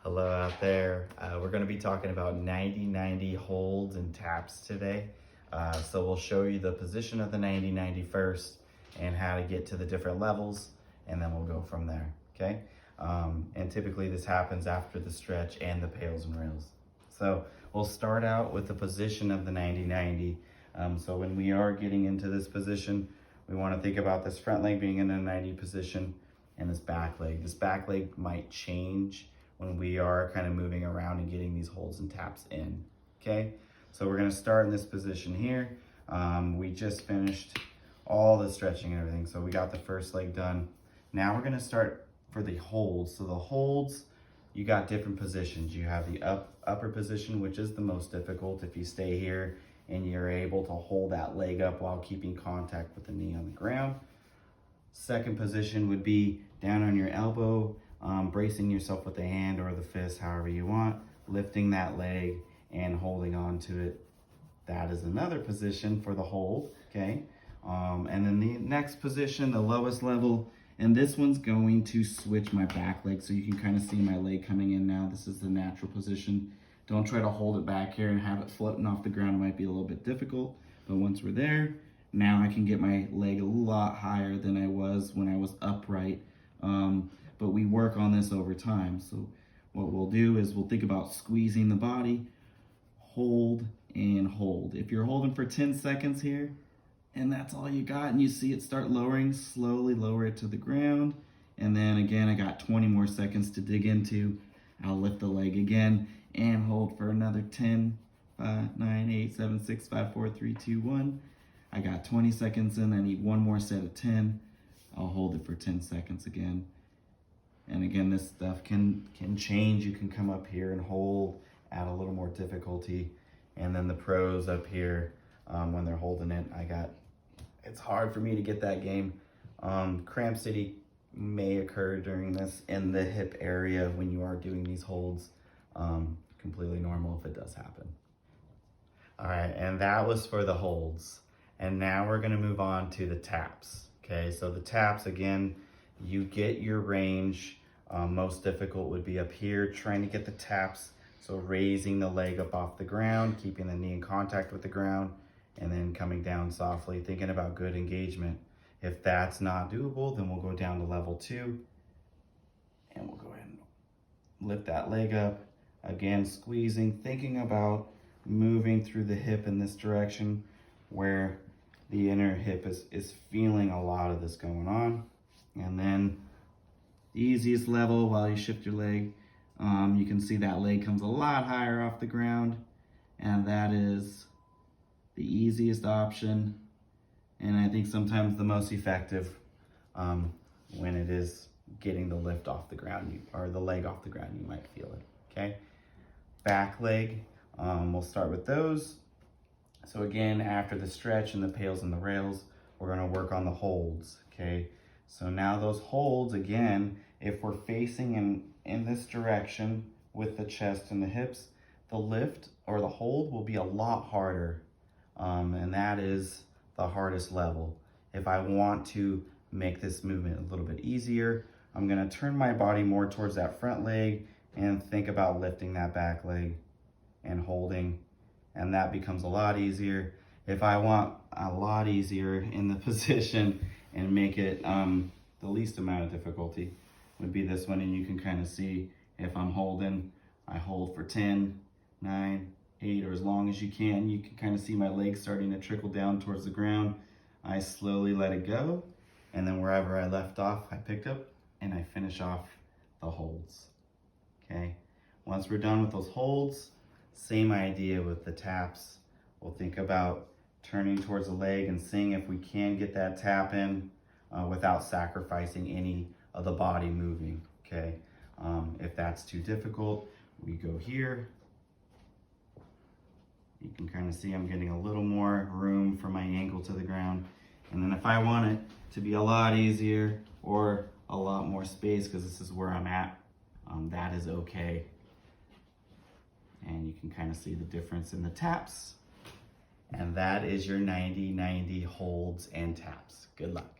Hello out there. We're going to be talking about 90-90 holds and taps today. So we'll show you the position of the 90-90 first and how to get to the different levels, and then we'll go from there, okay? And typically this happens after the stretch and the pails and rails. So we'll start out with the position of the 90-90. So when we are getting into this position, we want to think about this front leg being in a 90 position and this back leg. This back leg might change when we are kind of moving around and getting these holds and taps in, okay? So we're gonna start in this position here. We just finished all the stretching and everything, so we got the first leg done. Now we're gonna start for the holds. So the holds, you got different positions. You have the upper position, which is the most difficult. If you stay here and you're able to hold that leg up while keeping contact with the knee on the ground. Second position would be down on your elbow, bracing yourself with the hand or the fist, however you want, lifting that leg and holding on to it. That is another position for the hold, okay? And then the next position, the lowest level, and this one's going to switch my back leg, so you can kind of see my leg coming in now. This is the natural position. Don't try to hold it back here and have it floating off the ground. It might be a little bit difficult, but once we're there, now I can get my leg a lot higher than I was when I was upright. But we work on this over time. So what we'll do is we'll think about squeezing the body, hold and hold. If you're holding for 10 seconds here, and that's all you got, and you see it start lowering, slowly lower it to the ground. And then again, I got 20 more seconds to dig into. I'll lift the leg again and hold for another 10, 5, 9, 8, 7, 6, 5, 4, 3, 2, 1. I got 20 seconds in, I need one more set of 10. I'll hold it for 10 seconds again. And again, this stuff can change. You can come up here and hold, add a little more difficulty. And then the pros up here, when they're holding it, it's hard for me to get that game. Cramp city may occur during this in the hip area when you are doing these holds. Completely normal if it does happen. All right, and that was for the holds. And now we're gonna move on to the taps, okay? So the taps, again, you get your range. Most difficult would be up here, trying to get the taps. So raising the leg up off the ground, keeping the knee in contact with the ground, and then coming down softly, thinking about good engagement. If that's not doable, then we'll go down to level 2, and we'll go ahead and lift that leg up. Again, squeezing, thinking about moving through the hip in this direction where the inner hip is feeling a lot of this going on. And then the easiest level, while you shift your leg, you can see that leg comes a lot higher off the ground, and that is the easiest option, and I think sometimes the most effective when it is getting the lift off the ground, or the leg off the ground, you might feel it, okay? Back leg, we'll start with those. So again, after the stretch and the pails and the rails, we're gonna work on the holds, okay? So now those holds, again, if we're facing in this direction with the chest and the hips, the lift or the hold will be a lot harder. And that is the hardest level. If I want to make this movement a little bit easier, I'm gonna turn my body more towards that front leg and think about lifting that back leg and holding, and that becomes a lot easier. If I want a lot easier in the position and make it the least amount of difficulty, would be this one, and you can kind of see if I'm holding, I hold for 10, 9, 8, or as long as you can. You can kind of see my legs starting to trickle down towards the ground. I slowly let it go, and then wherever I left off, I picked up and I finish off the holds, okay? Once we're done with those holds, same idea with the taps. We'll think about turning towards the leg and seeing if we can get that tap in without sacrificing any of the body moving, okay? If that's too difficult, we go here. You can kind of see I'm getting a little more room for my ankle to the ground. And then if I want it to be a lot easier or a lot more space, because this is where I'm at, that is okay. And you can kind of see the difference in the taps. And that is your 90-90 holds and taps. Good luck.